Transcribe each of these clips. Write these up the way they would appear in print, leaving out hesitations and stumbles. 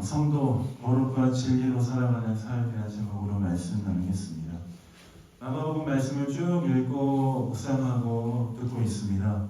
성도 거룩과 진리로 살아가는 삶이라는 제목으로 말씀 나누겠습니다. 마가복음 말씀을 쭉 읽고 묵상하고 듣고 있습니다.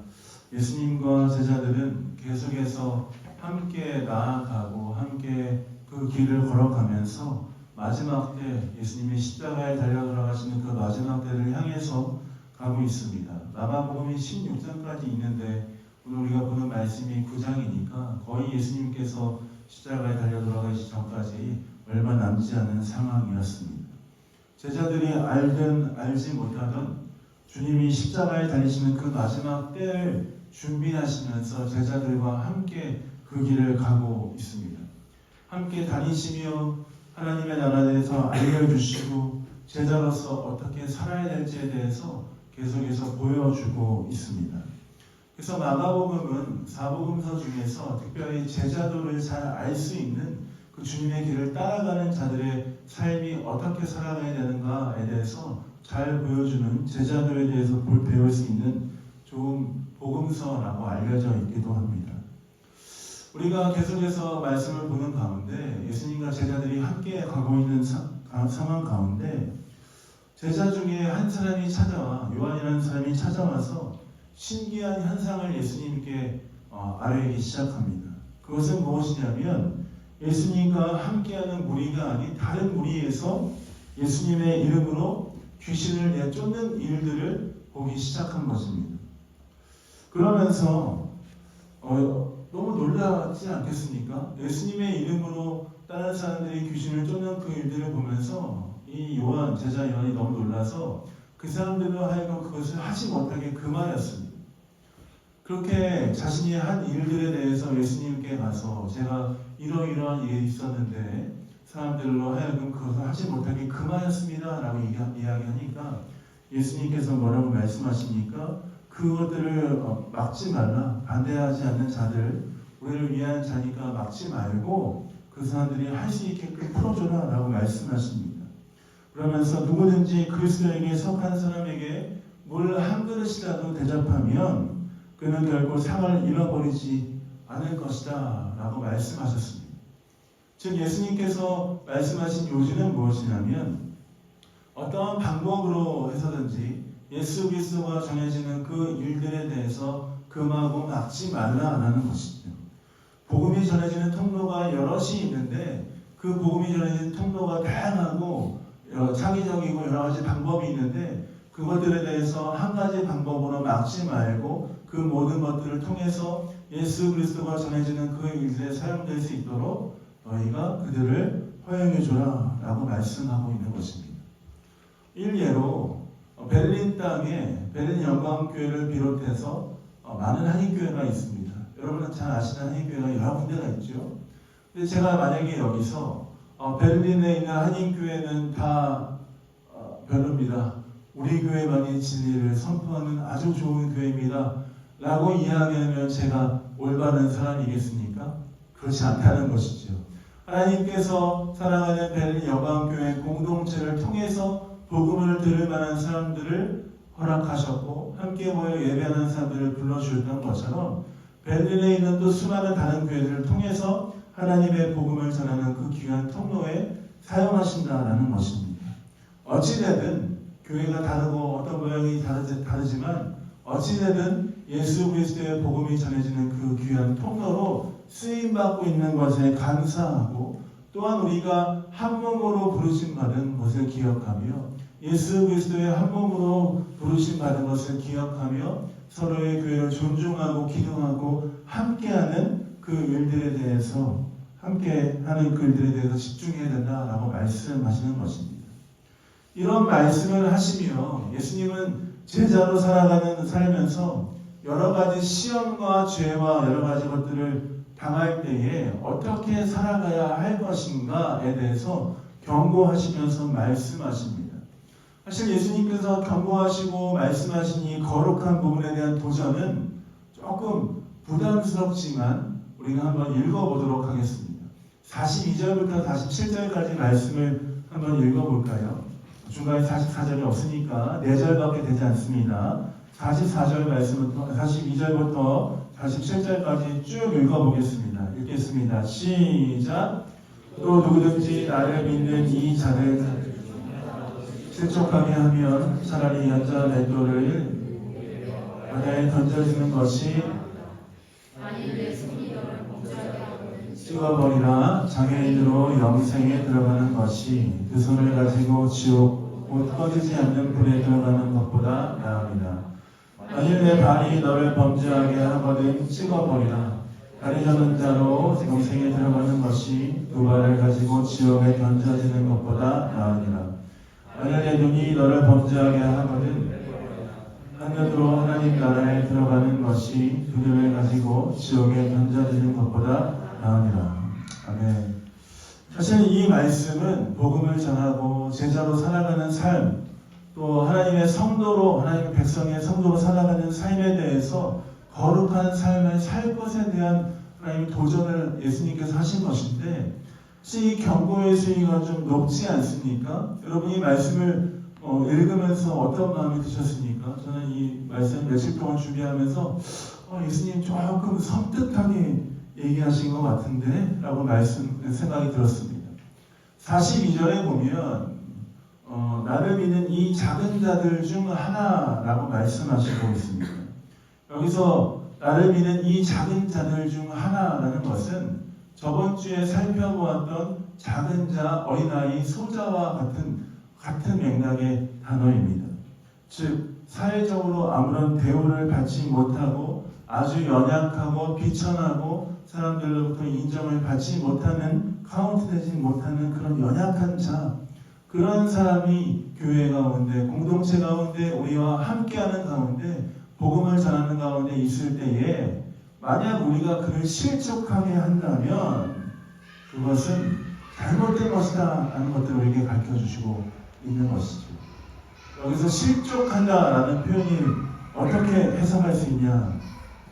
예수님과 제자들은 계속해서 함께 나아가고 함께 그 길을 걸어가면서 마지막 때 예수님이 십자가에 달려 돌아가시는 그 마지막 때를 향해서 가고 있습니다. 마가복음이 16장까지 있는데 오늘 우리가 보는 말씀이 9장이니까 거의 예수님께서 십자가에 달려 돌아가시기 전까지 얼마 남지 않은 상황이었습니다. 제자들이 알든 알지 못하던 주님이 십자가에 달리시는 그 마지막 때를 준비하시면서 제자들과 함께 그 길을 가고 있습니다. 함께 다니시며 하나님의 나라에 대해서 알려주시고 제자로서 어떻게 살아야 될지에 대해서 계속해서 보여주고 있습니다. 그래서 마가복음은 사복음서 중에서 특별히 제자도를 잘 알 수 있는 그 주님의 길을 따라가는 자들의 삶이 어떻게 살아가야 되는가에 대해서 잘 보여주는 제자도에 대해서 배울 수 있는 좋은 복음서라고 알려져 있기도 합니다. 우리가 계속해서 말씀을 보는 가운데 예수님과 제자들이 함께 가고 있는 상황 가운데 제자 중에 한 사람이 찾아와 요한이라는 사람이 찾아와서 신기한 현상을 예수님께 아뢰기 시작합니다. 그것은 무엇이냐면 예수님과 함께하는 무리가 아닌 다른 무리에서 예수님의 이름으로 귀신을 내쫓는 일들을 보기 시작한 것입니다. 그러면서 너무 놀라지 않겠습니까? 예수님의 이름으로 다른 사람들이 귀신을 쫓는 그 일들을 보면서 이 제자 요한이 너무 놀라서 그 사람들로 하여금 그것을 하지 못하게 금하였습니다. 그렇게 자신이 한 일들에 대해서 예수님께 가서 제가 이러이러한 일이 있었는데 사람들로 하여금 그것을 하지 못하게 금하였습니다 라고 이야기하니까 예수님께서 뭐라고 말씀하시니까 그것들을 막지 말라, 반대하지 않는 자들, 우리를 위한 자니까 막지 말고 그 사람들이 할 수 있게끔 풀어줘라 라고 말씀하십니다. 그러면서 누구든지 그리스도에게 속한 사람에게 물 한 그릇이라도 대접하면 그는 결코 상을 잃어버리지 않을 것이다 라고 말씀하셨습니다. 즉 예수님께서 말씀하신 요지는 무엇이냐면 어떠한 방법으로 해서든지 예수 그리스도가 전해지는 그 일들에 대해서 금하고 막지 말라라는 것이죠. 복음이 전해지는 통로가 여럿이 있는데 그 복음이 전해지는 통로가 다양하고 창의적이고 여러 가지 방법이 있는데 그것들에 대해서 한 가지 방법으로 막지 말고 그 모든 것들을 통해서 예수 그리스도가 전해지는 그 일들에 사용될 수 있도록 너희가 그들을 허용해 주라 라고 말씀하고 있는 것입니다. 일례로 베를린 땅에 베를린 영광교회를 비롯해서 많은 한인교회가 있습니다. 여러분은 잘 아시는 한인교회가 여러 군데가 있죠. 근데 제가 만약에 여기서 베를린에 있는 한인교회는 다 별로입니다. 우리 교회만이 진리를 선포하는 아주 좋은 교회입니다 라고 이야기하면 제가 올바른 사람이겠습니까? 그렇지 않다는 것이죠. 하나님께서 사랑하는 베를린 영광교회 공동체를 통해서 복음을 들을 만한 사람들을 허락하셨고 함께 모여 예배하는 사람들을 불러주셨던 것처럼 베를린에 있는 또 수많은 다른 교회들을 통해서 하나님의 복음을 전하는 그 귀한 통로에 사용하신다라는 것입니다. 어찌되든 교회가 다르고 어떤 모양이 다르지만 어찌되든 예수 그리스도의 복음이 전해지는 그 귀한 통로로 쓰임받고 있는 것에 감사하고 또한 우리가 한 몸으로 부르심 받은 것을 기억하며 예수 그리스도의 한 몸으로 부르심 받은 것을 기억하며 서로의 교회를 존중하고 기도하고 함께하는 그 일들에 대해서 함께하는 그 일들에 대해서 집중해야 된다라고 말씀하시는 것입니다. 이런 말씀을 하시며 예수님은 제자로 살면서 여러 가지 시험과 죄와 여러 가지 것들을 당할 때에 어떻게 살아가야 할 것인가에 대해서 경고하시면서 말씀하십니다. 사실 예수님께서 경고하시고 말씀하신 이 거룩한 부분에 대한 도전은 조금 부담스럽지만 우리가 한번 읽어보도록 하겠습니다. 42절부터 47절까지 말씀을 한번 읽어볼까요? 중간에 44절이 없으니까 4절밖에 되지 않습니다. 44절 말씀부터 42절부터 47절까지 쭉 읽어보겠습니다. 읽겠습니다. 시작. 또 누구든지 나를 믿는 이 자를 실족하게 하면 차라리 연자 맷돌을 바다에 던져주는 것이 찍어버리나 장애인으로 영생에 들어가는 것이 그 손을 가지고 지옥 곧 꺼지지 않는 불에 들어가는 것보다 나으리라. 만일 내 발이 너를 범죄하게 하거든 찍어버리라. 다리 저는 자로 영생에 들어가는 것이 두 발을 가지고 지옥에 던져지는 것보다 나으리라. 만일 내 눈이 너를 범죄하게 하거든 한눈으로 하나님 나라에 들어가는 것이 두 눈을 가지고 지옥에 던져지는 것보다 나으리라. 아멘. 사실 이 말씀은 복음을 전하고 제자로 살아가는 삶, 또 하나님의 성도로, 하나님의 백성의 성도로 살아가는 삶에 대해서 거룩한 삶을 살 것에 대한 하나님의 도전을 예수님께서 하신 것인데, 혹시 이 경고의 수위가 좀 높지 않습니까? 여러분 이 말씀을 읽으면서 어떤 마음이 드셨습니까? 저는 이 말씀 며칠 동안 준비하면서 예수님 조금 섬뜩하게 얘기하신 것 같은데 라고 생각이 들었습니다. 42절에 보면 나를 믿는 이 작은 자들 중 하나라고 말씀하시고 있습니다. 여기서 나를 믿는 이 작은 자들 중 하나라는 것은 저번 주에 살펴보았던 작은 자, 어린아이, 소자와 같은 맥락의 단어입니다. 즉 사회적으로 아무런 대우를 받지 못하고 아주 연약하고 비천하고 사람들로부터 인정을 받지 못하는, 카운트되지 못하는 그런 연약한 자, 그런 사람이 교회 가운데, 공동체 가운데, 우리와 함께하는 가운데, 복음을 전하는 가운데 있을 때에 만약 우리가 그를 실족하게 한다면 그것은 잘못된 것이다 라는 것들을 우리에게 가르쳐주시고 있는 것이죠. 여기서 실족한다라는 표현이 어떻게 해석할 수 있냐?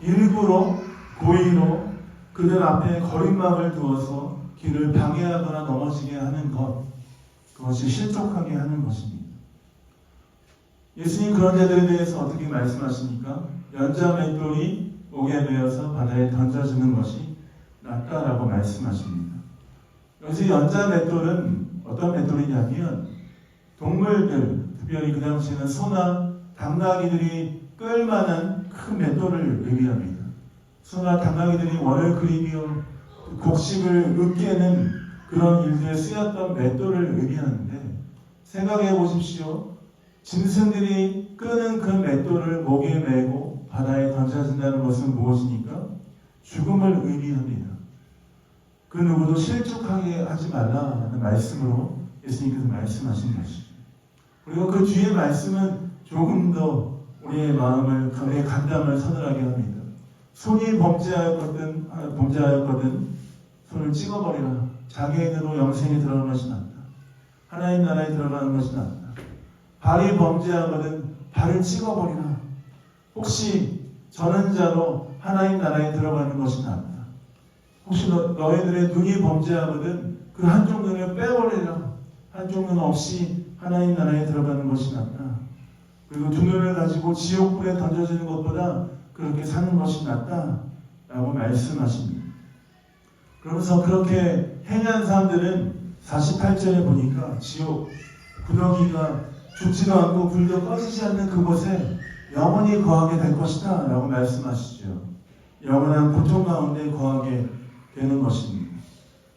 일부러 고의로 그들 앞에 거린막을 두어서 길을 방해하거나 넘어지게 하는 것, 그것이 실족하게 하는 것입니다. 예수님 그런 자들에 대해서 어떻게 말씀하십니까? 연자 맷돌이 목에 매어서 바다에 던져주는 것이 낫다라고 말씀하십니다. 여기서 연자 맷돌은 어떤 맷돌이냐면 동물들, 특별히 그 당시에는 소나 당나귀들이 끌만한 큰 맷돌을 의미합니다. 소나 당나귀들이 원을 그리며 곡식을 으깨는 그런 일들에 쓰였던 맷돌을 의미하는데, 생각해 보십시오. 짐승들이 끄는 그 맷돌을 목에 메고 바다에 던져진다는 것은 무엇입니까? 죽음을 의미합니다. 그 누구도 실족하게 하지 말라는 말씀으로 예수님께서 말씀하신 것이죠. 그리고 그 뒤에 말씀은 조금 더 우리의 마음을, 우리의 간담을 서늘하게 합니다. 손이 범죄하였거든 손을 찍어버리라. 장애인으로 영생에 들어가는 것이 낫다. 하나님 나라에 들어가는 것이 낫다. 발이 범죄하거든 발을 찍어버리라. 혹시 저는 자로 하나님 나라에 들어가는 것이 낫다. 혹시 너희들의 눈이 범죄하거든 그 한쪽 눈을 빼버리라. 한쪽 눈 없이 하나님 나라에 들어가는 것이 낫다. 그리고 두 눈을 가지고 지옥불에 던져지는 것보다 그렇게 사는 것이 낫다 라고 말씀하십니다. 그러면서 그렇게 행한 사람들은 48절에 보니까 지옥 구더기가 죽지도 않고 불도 꺼지지 않는 그곳에 영원히 거하게 될 것이다 라고 말씀하시죠. 영원한 고통 가운데 거하게 되는 것입니다.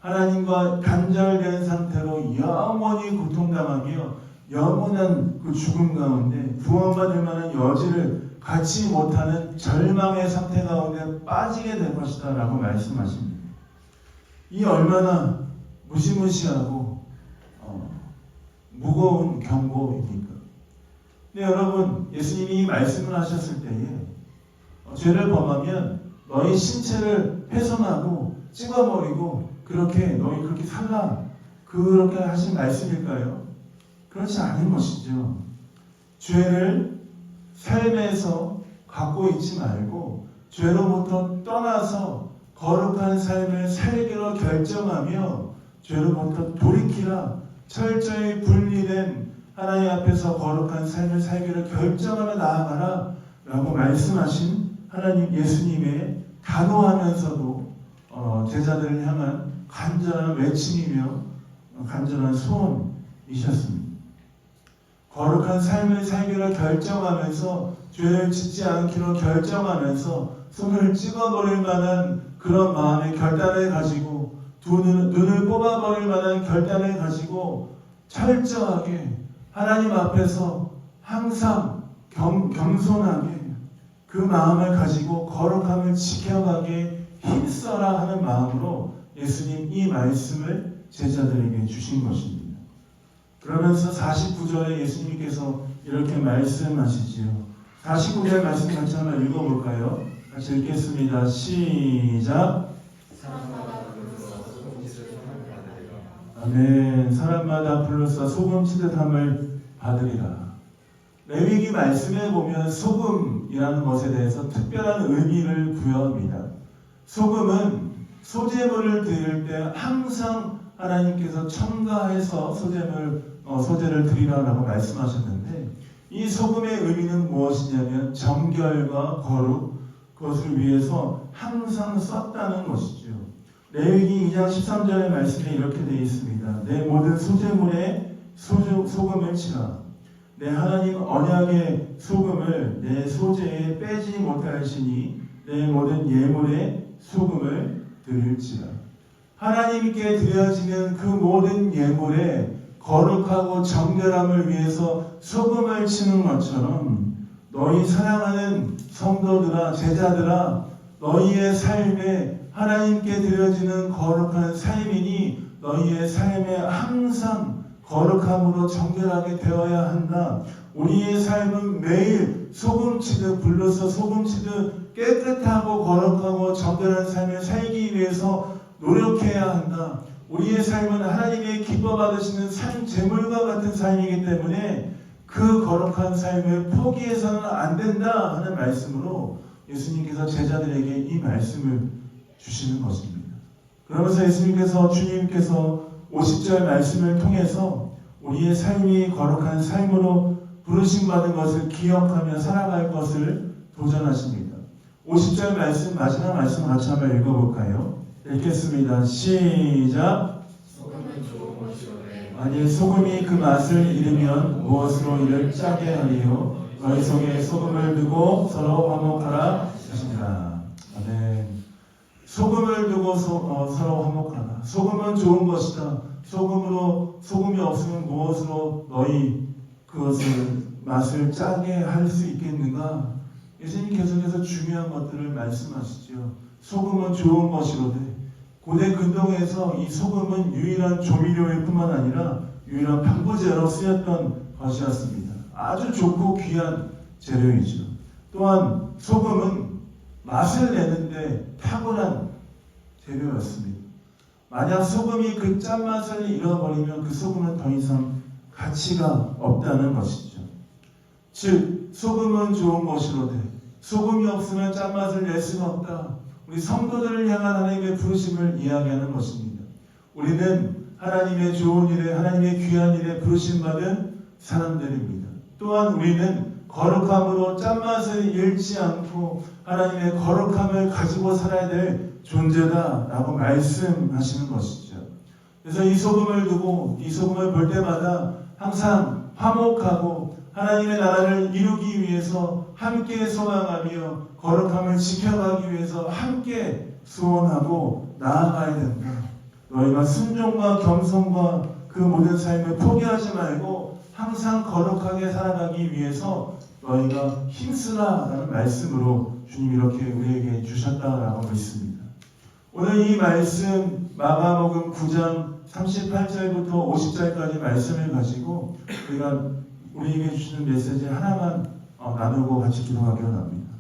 하나님과 단절된 상태로 영원히 고통당하며 영원한 그 죽음 가운데 구원받을 만한 여지를 갖지 못하는 절망의 상태 가운데 빠지게 될 것이다 라고 말씀하십니다. 이 얼마나 무시무시하고 무거운 경고입니까? 근데 여러분, 예수님이 말씀을 하셨을 때에 죄를 범하면 너희 신체를 훼손하고 찍어버리고 너희 그렇게 살라, 그렇게 하신 말씀일까요? 그렇지 않은 것이죠. 죄를 삶에서 갖고 있지 말고 죄로부터 떠나서 거룩한 삶을 살기로 결정하며 죄로부터 돌이키라. 철저히 분리된 하나님 앞에서 거룩한 삶을 살기를 결정하며 나아가라 라고 말씀하신 하나님 예수님의 단호하면서도 제자들을 향한 간절한 외침이며 간절한 소원이셨습니다. 거룩한 삶을 살기로 결정하면서 죄를 짓지 않기로 결정하면서 손을 찍어버릴 만한 그런 마음의 결단을 가지고 눈을 뽑아버릴 만한 결단을 가지고 철저하게 하나님 앞에서 항상 겸손하게 그 마음을 가지고 거룩함을 지켜가게 힘써라 하는 마음으로 예수님 이 말씀을 제자들에게 주신 것입니다. 그러면서 49절에 예수님께서 이렇게 말씀하시지요. 49절 말씀 같이 한번 읽어볼까요? 같이 읽겠습니다. 시작. 아멘. 사람마다 불로써 소금 치듯함을 받으리라. 레위기 말씀에 보면 소금이라는 것에 대해서 특별한 의미를 부여합니다. 소금은 소제물을 드릴 때 항상 하나님께서 첨가해서 소제를 드리라라고 말씀하셨는데, 이 소금의 의미는 무엇이냐면 정결과 거룩, 그것을 위해서 항상 썼다는 것이죠. 레위기 2장 13절의 말씀에 이렇게 되어 있습니다. 내 모든 소제물에 소금을 치라. 내 하나님 언약의 소금을 내 소제에 빼지 못할지니 내 모든 예물에 소금을 드릴지라. 하나님께 드려지는 그 모든 예물에 거룩하고 정결함을 위해서 소금을 치는 것처럼 너희 사랑하는 성도들아, 제자들아, 너희의 삶에 하나님께 드려지는 거룩한 삶이니 너희의 삶에 항상 거룩함으로 정결하게 되어야 한다. 우리의 삶은 매일 소금치듯 불로서 소금치듯 깨끗하고 거룩하고 정결한 삶을 살기 위해서 노력해야 한다. 우리의 삶은 하나님의 기뻐 받으시는 삶 제물과 같은 삶이기 때문에 그 거룩한 삶을 포기해서는 안 된다 하는 말씀으로 예수님께서 제자들에게 이 말씀을 주시는 것입니다. 그러면서 주님께서 50절 말씀을 통해서 우리의 삶이 거룩한 삶으로 부르심받은 것을 기억하며 살아갈 것을 도전하십니다. 50절 말씀, 마지막 말씀 같이 한번 읽어볼까요? 읽겠습니다. 시작. 만일 소금이 그 맛을 잃으면 무엇으로 이를 짜게 하리요? 너희 속에 소금을 두고 서로 화목하라 하시니라. 아멘. 소금을 두고 서로 화목하라. 소금은 좋은 것이다. 소금이 없으면 무엇으로 너희 그것을 맛을 짜게 할 수 있겠는가? 예수님 계속해서 중요한 것들을 말씀하시죠. 소금은 좋은 것이로되, 고대 근동에서 이 소금은 유일한 조미료일 뿐만 아니라 유일한 방부제로 쓰였던 것이었습니다. 아주 좋고 귀한 재료이죠. 또한 소금은 맛을 내는데 탁월한 재료였습니다. 만약 소금이 그 짠맛을 잃어버리면 그 소금은 더 이상 가치가 없다는 것이죠. 즉 소금은 좋은 것이로되 소금이 없으면 짠맛을 낼 수가 없다. 우리 성도들을 향한 하나님의 부르심을 이야기하는 것입니다. 우리는 하나님의 좋은 일에, 하나님의 귀한 일에 부르심받은 사람들입니다. 또한 우리는 거룩함으로 짠맛을 잃지 않고 하나님의 거룩함을 가지고 살아야 될 존재다라고 말씀하시는 것이죠. 그래서 이 소금을 두고 이 소금을 볼 때마다 항상 화목하고 하나님의 나라를 이루기 위해서 함께 소망하며 거룩함을 지켜가기 위해서 함께 소원하고 나아가야 된다. 너희가 순종과 겸손과 그 모든 삶을 포기하지 말고 항상 거룩하게 살아가기 위해서 너희가 힘쓰라라는 말씀으로 주님이 이렇게 우리에게 주셨다라고 믿습니다. 오늘 이 말씀 마가복음 9장 38절부터 50절까지 말씀을 가지고 우리에게 주시는 메시지 하나만 나누고 같이 기도하기로 합니다.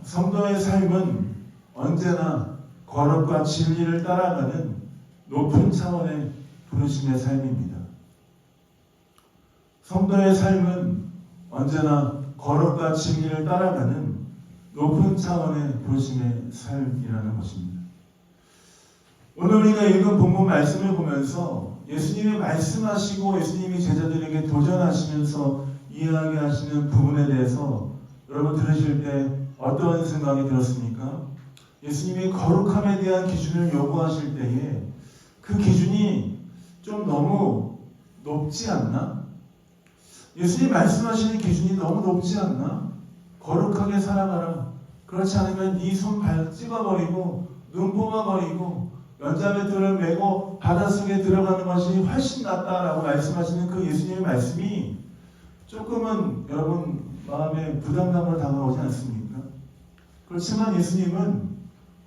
성도의 삶은 언제나 거룩과 진리를 따라가는 높은 차원의 부르심의 삶입니다. 성도의 삶은 언제나 거룩과 진리를 따라가는 높은 차원의 부르심의 삶이라는 것입니다. 오늘 우리가 읽은 본문 말씀을 보면서 예수님이 말씀하시고 예수님이 제자들에게 도전하시면서 이야기하시는 부분에 대해서 여러분 들으실 때 어떤 생각이 들었습니까? 예수님이 거룩함에 대한 기준을 요구하실 때에 그 기준이 좀 너무 높지 않나? 예수님 말씀하시는 기준이 너무 높지 않나? 거룩하게 살아가라. 그렇지 않으면 네 손 발 찍어버리고 눈 뽑아버리고 연자맷돌을 메고 바닷속에 들어가는 것이 훨씬 낫다라고 말씀하시는 그 예수님의 말씀이 조금은 여러분 마음에 부담감으로 다가오지 않습니까? 그렇지만 예수님은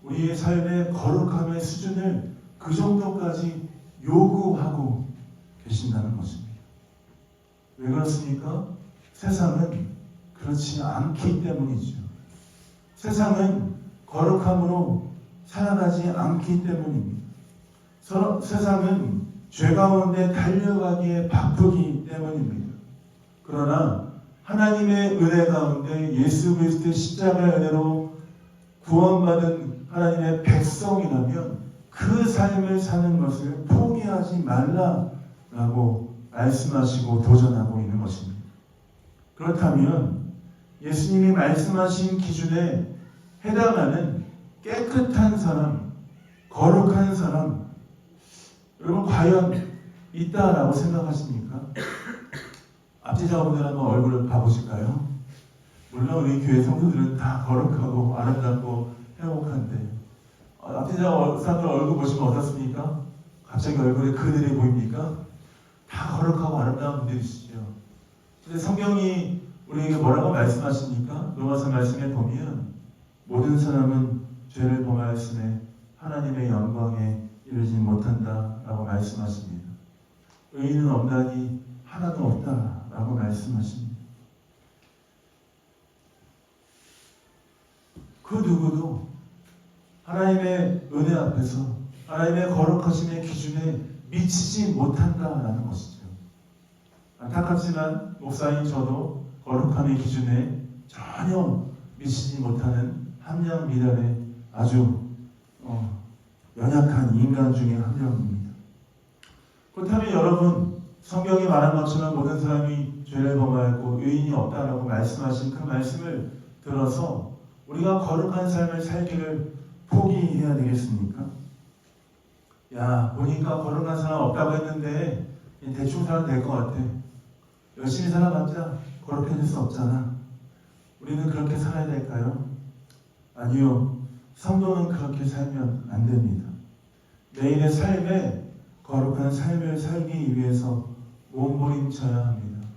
우리의 삶의 거룩함의 수준을 그 정도까지 요구하고 계신다는 것입니다. 왜 그렇습니까? 세상은 그렇지 않기 때문이죠. 세상은 거룩함으로 살아가지 않기 때문입니다. 세상은 죄 가운데 달려가기에 바쁘기 때문입니다. 그러나 하나님의 은혜 가운데 예수 그리스도의 십자가의 은혜로 구원받은 하나님의 백성이라면 그 삶을 사는 것을 포기하지 말라라고 말씀하시고 도전하고 있는 것입니다. 그렇다면 예수님이 말씀하신 기준에 해당하는 깨끗한 사람, 거룩한 사람, 여러분 과연 있다라고 생각하십니까? 앞뒤 작업들 한번 얼굴을 봐보실까요? 물론 우리 교회 성도들은 다 거룩하고 아름답고 행복한데 앞뒤 작업 사람들 얼굴 보시면 어떻습니까? 갑자기 얼굴에 그늘이 보입니까? 다 거룩하고 아름다운 분들이시죠. 근데 성경이 우리에게 뭐라고 말씀하십니까? 로마서 말씀에 보면 모든 사람은 죄를 범하였으며 하나님의 영광에 이르지 못한다라고 말씀하십니다. 의인은 없나니 하나도 없다라고 말씀하십니다. 그 누구도 하나님의 은혜 앞에서 하나님의 거룩하심의 기준에 미치지 못한다라는 것이죠. 안타깝지만 목사인 저도 거룩함의 기준에 전혀 미치지 못하는 함량 미달의 아주 연약한 인간 중에 한 명입니다. 그렇다면 여러분, 성경이 말한 것처럼 모든 사람이 죄를 범하였고 의인이 없다라고 말씀하신 그 말씀을 들어서 우리가 거룩한 삶을 살기를 포기해야 되겠습니까? 야, 보니까 거룩한 사람 없다고 했는데 대충 살아도 될 것 같아. 열심히 살아봤자 거룩해질 수 없잖아. 우리는 그렇게 살아야 될까요? 아니요. 성도는 그렇게 살면 안 됩니다. 매일의 삶에 거룩한 삶을 살기 위해서 몸부림쳐야 합니다.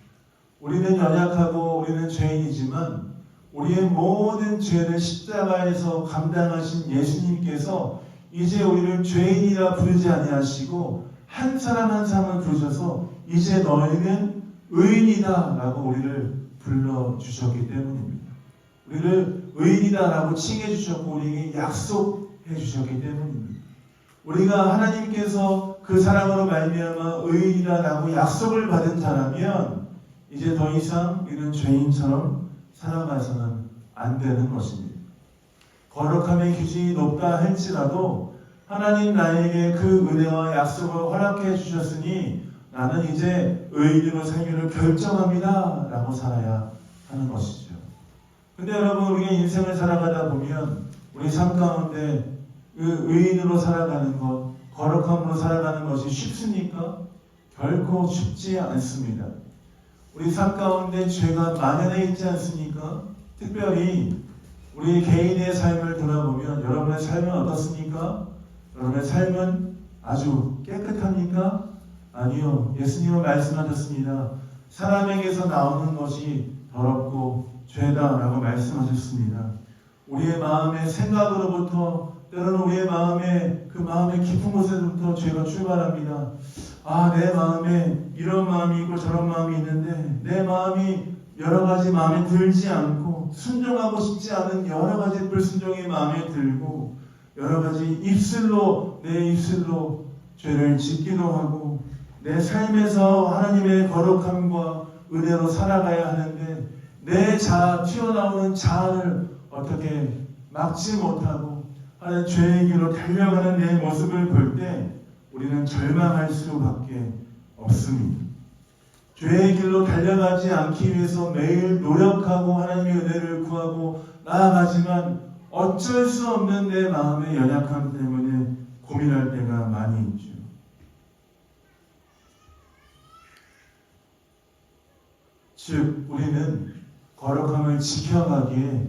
우리는 연약하고 우리는 죄인이지만 우리의 모든 죄를 십자가에서 감당하신 예수님께서 이제 우리를 죄인이라 부르지 아니하시고 한 사람 한 사람을 부르셔서 이제 너희는 의인이다 라고 우리를 불러주셨기 때문입니다. 우리를 의인이다 라고 칭해 주셨고 우리에게 약속해 주셨기 때문입니다. 우리가 하나님께서 그 사랑으로 말미암아 의인이다 라고 약속을 받은 자라면 이제 더 이상 우리는 죄인처럼 살아가서는 안 되는 것입니다. 거룩함의 기준이 높다 할지라도 하나님 나에게 그 은혜와 약속을 허락해 주셨으니 나는 이제 의인으로 살기를 결정합니다 라고 살아야 하는 것이죠. 근데 여러분, 우리가 인생을 살아가다 보면 우리 삶 가운데 그 의인으로 살아가는 것, 거룩함으로 살아가는 것이 쉽습니까? 결코 쉽지 않습니다. 우리 삶 가운데 죄가 만연해 있지 않습니까? 특별히 우리 개인의 삶을 돌아보면 여러분의 삶은 어떻습니까? 여러분의 삶은 아주 깨끗합니까? 아니요. 예수님은 말씀하셨습니다. 사람에게서 나오는 것이 더럽고 죄다라고 말씀하셨습니다. 우리의 마음의 생각으로부터 때로는 우리의 마음의 그 마음의 깊은 곳에서부터 죄가 출발합니다. 아, 내 마음에 이런 마음이 있고 저런 마음이 있는데 내 마음이 여러 가지 마음에 들지 않고 순종하고 싶지 않은 여러 가지 불순종의 마음에 들고 여러 가지 내 입술로 죄를 짓기도 하고 내 삶에서 하나님의 거룩함과 은혜로 살아가야 하는데 내 튀어나오는 자아를 어떻게 막지 못하고 하는 죄의 길로 달려가는 내 모습을 볼 때 우리는 절망할 수밖에 없습니다. 죄의 길로 달려가지 않기 위해서 매일 노력하고 하나님의 은혜를 구하고 나아가지만 어쩔 수 없는 내 마음의 연약함 때문에 고민할 때가 많이 있죠. 즉 우리는 거룩함을 지켜가기에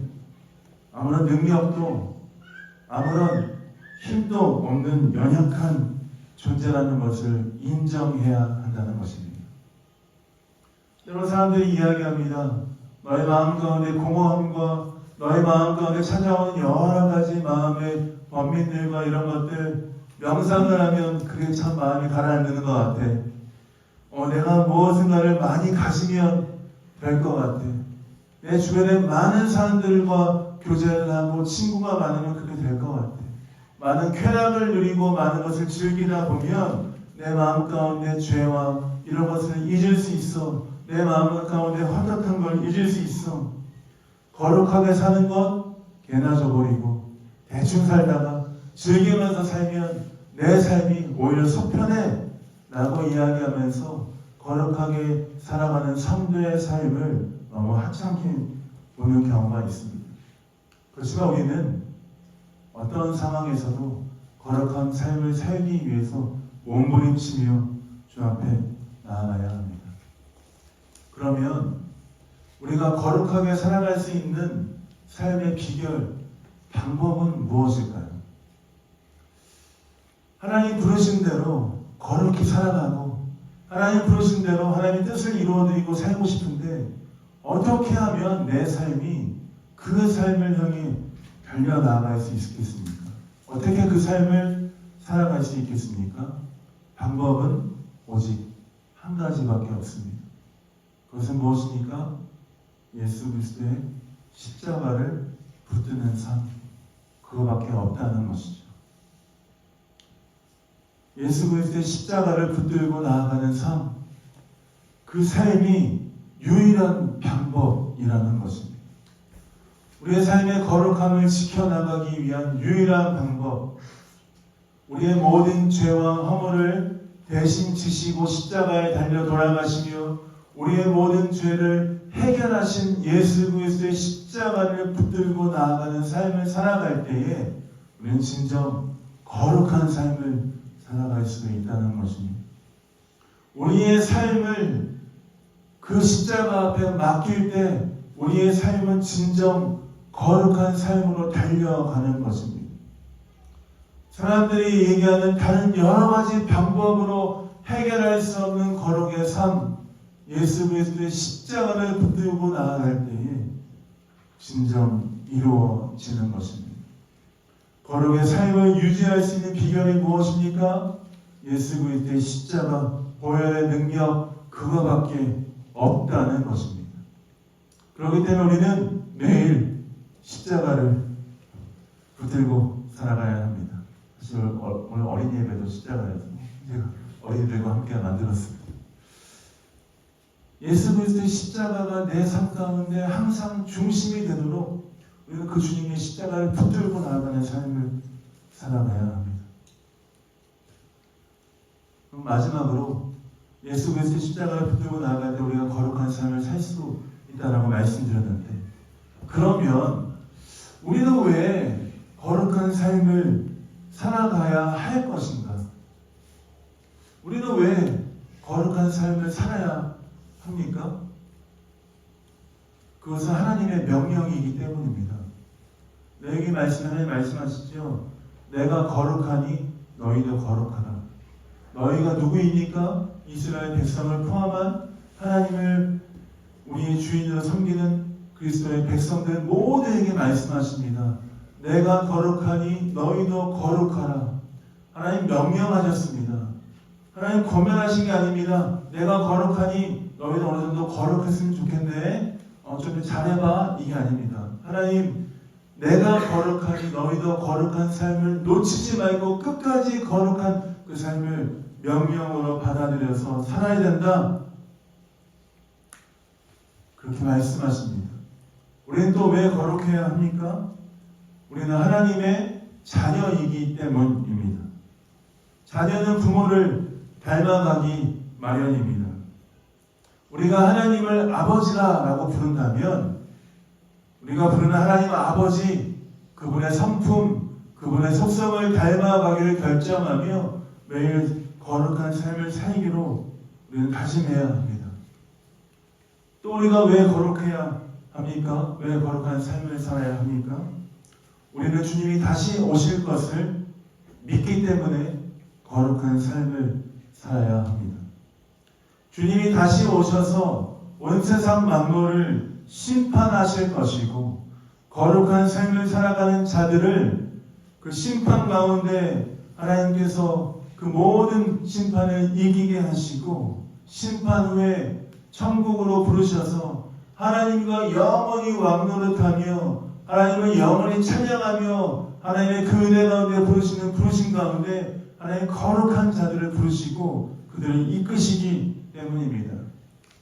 아무런 능력도 아무런 힘도 없는 연약한 존재라는 것을 인정해야 한다는 것입니다. 여러 사람들이 이야기합니다. 너의 마음 가운데 공허함과 너의 마음 가운데 찾아오는 여러 가지 마음의 번민들과 이런 것들 명상을 하면 그게 참 마음이 가라앉는 것 같아. 내가 무엇인가를 많이 가지면 될 것 같아. 내 주변에 많은 사람들과 교제를 하고 친구가 많으면 그렇게 될 것 같아. 많은 쾌락을 누리고 많은 것을 즐기다 보면 내 마음 가운데 죄와 이런 것을 잊을 수 있어. 내 마음 가운데 헛헛한 걸 잊을 수 있어. 거룩하게 사는 것 개나 줘버리고 대충 살다가 즐기면서 살면 내 삶이 오히려 속편해 라고 이야기하면서 거룩하게 살아가는 성도의 삶을 너무 하찮게 보는 경우가 있습니다. 그렇지만 우리는 어떤 상황에서도 거룩한 삶을 살기 위해서 몸부림치며 주 앞에 나아가야 합니다. 그러면 우리가 거룩하게 살아갈 수 있는 삶의 비결, 방법은 무엇일까요? 하나님 부르신 대로 거룩히 살아가고 하나님 부르신 대로 하나님의 뜻을 이루어드리고 살고 싶은데 어떻게 하면 내 삶이 그 삶을 향해 달려나갈 수 있겠습니까? 어떻게 그 삶을 살아갈 수 있겠습니까? 방법은 오직 한 가지밖에 없습니다. 그것은 무엇입니까? 예수 그리스도의 십자가를 붙드는 삶, 그거밖에 없다는 것이죠. 예수 그리스도의 십자가를 붙들고 나아가는 삶, 그 삶이 유일한 방법이라는 것입니다. 우리의 삶의 거룩함을 지켜나가기 위한 유일한 방법, 우리의 모든 죄와 허물을 대신 지시고 십자가에 달려 돌아가시며 우리의 모든 죄를 해결하신 예수 그리스도의 십자가를 붙들고 나아가는 삶을 살아갈 때에 우리는 진정 거룩한 삶을 살아갈 수 있다는 것입니다. 우리의 삶을 그 십자가 앞에 맡길 때 우리의 삶은 진정 거룩한 삶으로 달려가는 것입니다. 사람들이 얘기하는 다른 여러 가지 방법으로 해결할 수 없는 거룩의 삶, 예수 그리스도의 십자가를 붙들고 나아갈 때에 진정 이루어지는 것입니다. 거룩의 삶을 유지할 수 있는 비결이 무엇입니까? 예수 그리스도의 십자가, 보혈의 능력, 그거밖에 없다는 것입니다. 그렇기 때문에 우리는 매일 십자가를 붙들고 살아가야 합니다. 사실 오늘 어린이 예배도 십자가였어요. 제가 어린이들과 함께 만들었습니다. 예수 그리스도의 십자가가 내 삶 가운데 항상 중심이 되도록 우리는 그 주님의 십자가를 붙들고 나아가는 삶을 살아가야 합니다. 그럼 마지막으로 예수 그리스도의 십자가를 붙들고 나아갈 때 우리가 거룩한 삶을 살 수 있다라고 말씀드렸는데, 그러면 우리는 왜 거룩한 삶을 살아가야 할 것인가? 우리는 왜 거룩한 삶을 살아야 합니까? 그것은 하나님의 명령이기 때문입니다. 하나님 말씀하시죠. 내가 거룩하니 너희도 거룩하라. 너희가 누구입니까? 이스라엘 백성을 포함한 하나님을 우리의 주인으로 섬기는 그리스도의 백성들 모두에게 말씀하십니다. 내가 거룩하니 너희도 거룩하라. 하나님 명령하셨습니다. 하나님 권면하신 게 아닙니다. 내가 거룩하니 너희도 어느 정도 거룩했으면 좋겠네. 좀 잘해봐. 이게 아닙니다. 하나님, 내가 거룩하니 너희도 거룩한 삶을 놓치지 말고 끝까지 거룩한 그 삶을 명령으로 받아들여서 살아야 된다. 그렇게 말씀하십니다. 우리는 또 왜 거룩해야 합니까? 우리는 하나님의 자녀이기 때문입니다. 자녀는 부모를 닮아가기 마련입니다. 우리가 하나님을 아버지라고 부른다면 우리가 부르는 하나님 아버지, 그분의 성품, 그분의 속성을 닮아가기를 결정하며 매일 거룩한 삶을 살기로 우리는 다짐해야 합니다. 또 우리가 왜 거룩해야 합니까? 왜 거룩한 삶을 살아야 합니까? 우리는 주님이 다시 오실 것을 믿기 때문에 거룩한 삶을 살아야 합니다. 주님이 다시 오셔서 온 세상 만물을 심판하실 것이고 거룩한 삶을 살아가는 자들을 그 심판 가운데 하나님께서 그 모든 심판을 이기게 하시고 심판 후에 천국으로 부르셔서 하나님과 영원히 왕노릇하며 하나님을 영원히 찬양하며 하나님의 그 은혜 가운데 부르시는 부르심 가운데 하나님 거룩한 자들을 부르시고 그들을 이끄시기 때문입니다.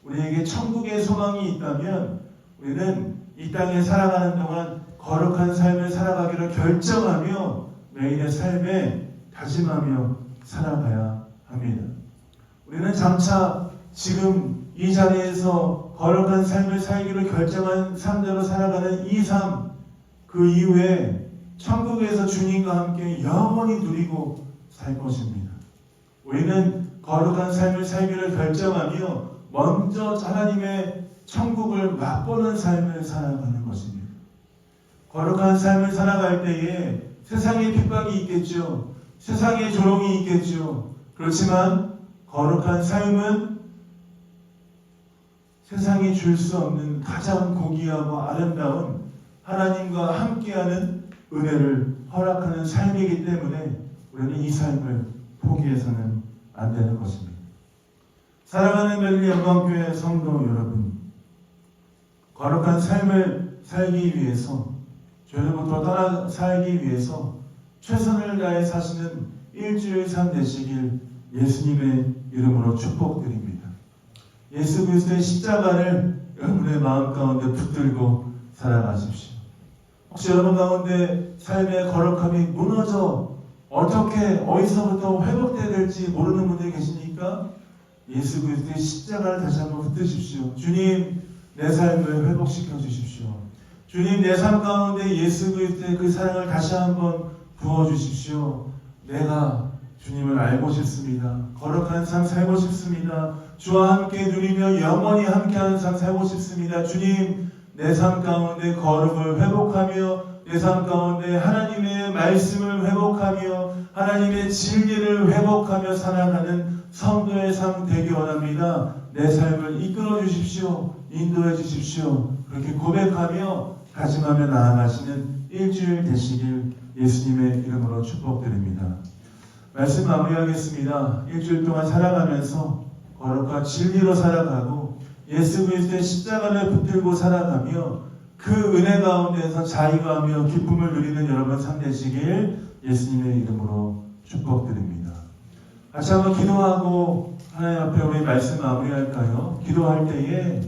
우리에게 천국의 소망이 있다면 우리는 이 땅에 살아가는 동안 거룩한 삶을 살아가기를 결정하며 매일의 삶에 다짐하며 살아가야 합니다. 우리는 장차 지금 이 자리에서 거룩한 삶을 살기를 결정한 삶대로 살아가는 이 삶, 그 이후에 천국에서 주님과 함께 영원히 누리고 살 것입니다. 우리는 거룩한 삶을 살기를 결정하며 먼저 하나님의 천국을 맛보는 삶을 살아가는 것입니다. 거룩한 삶을 살아갈 때에 세상의 핍박이 있겠죠. 세상의 조롱이 있겠죠. 그렇지만 거룩한 삶은 세상이 줄 수 없는 가장 고귀하고 아름다운 하나님과 함께하는 은혜를 허락하는 삶이기 때문에 우리는 이 삶을 포기해서는 안 되는 것입니다. 사랑하는 멜리 영광교회 성도 여러분, 거룩한 삶을 살기 위해서, 죄로부터 떠나 살기 위해서 최선을 다해 사시는 일주일 삶 되시길 예수님의 이름으로 축복드립니다. 예수 그리스도의 십자가를 여러분의 마음 가운데 붙들고 살아가십시오. 혹시 여러분 가운데 삶의 거룩함이 무너져 어떻게 어디서부터 회복돼야 될지 모르는 분들이 계십니까? 예수 그리스도의 십자가를 다시 한번 붙드십시오. 주님, 내 삶을 회복시켜 주십시오. 주님, 내 삶 가운데 예수 그리스도의 그 사랑을 다시 한번 부어주십시오. 내가 주님을 알고 싶습니다. 거룩한 삶 살고 싶습니다. 주와 함께 누리며 영원히 함께하는 삶 살고 싶습니다. 주님, 내 삶 가운데 거룩을 회복하며 내 삶 가운데 하나님의 말씀을 회복하며 하나님의 진리를 회복하며 살아가는 성도의 삶 되기 원합니다. 내 삶을 이끌어 주십시오. 인도해 주십시오. 그렇게 고백하며 다짐하며 나아가시는 일주일 되시길 예수님의 이름으로 축복드립니다. 말씀 마무리하겠습니다. 일주일 동안 살아가면서 거룩과 진리로 살아가고 예수 그리스도의 십자가를 붙들고 살아가며 그 은혜 가운데서 자유하며 기쁨을 누리는 여러분 삶 되시길 예수님의 이름으로 축복드립니다. 같이 한번 기도하고 하나님 앞에 우리 말씀 마무리할까요? 기도할 때에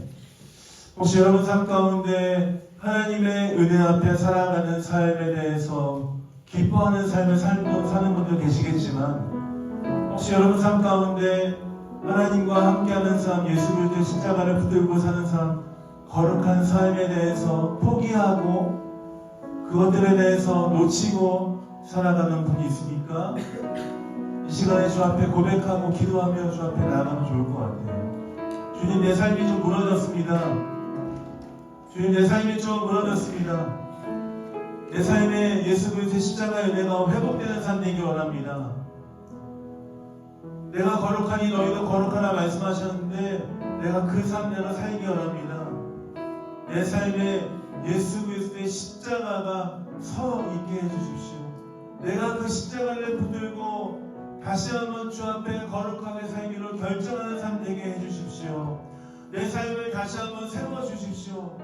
혹시 여러분 삶 가운데 하나님의 은혜 앞에 살아가는 삶에 대해서 기뻐하는 삶을 사는 분들 계시겠지만 혹시 여러분 삶 가운데 하나님과 함께하는 삶, 예수 그리스도의 십자가를 붙들고 사는 삶, 거룩한 삶에 대해서 포기하고 그것들에 대해서 놓치고 살아가는 분이 있습니까? 이 시간에 주 앞에 고백하고 기도하며 주 앞에 나아가면 좋을 것 같아요. 주님, 내 삶이 좀 무너졌습니다. 주님, 내 삶이 좀 무너졌습니다. 내 삶에 예수 그리스도의 십자가의 은혜가 회복되는 삶 되기 원합니다. 내가 거룩하니 너희도 거룩하라 말씀하셨는데 내가 그 삶대로 살기 원합니다. 내 삶에 예수 그리스도의 십자가가 서 있게 해주십시오. 내가 그 십자가를 붙들고 다시 한번 주 앞에 거룩하게 살기로 결정하는 삶 되게 해주십시오. 내 삶을 다시 한번 세워주십시오.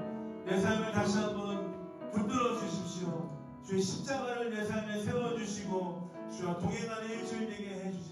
내 삶을 다시 한번 붙들어 주십시오. 주의 십자가를 내 삶에 세워주시고 주와 동행하는 일주일 되게 해주십시오.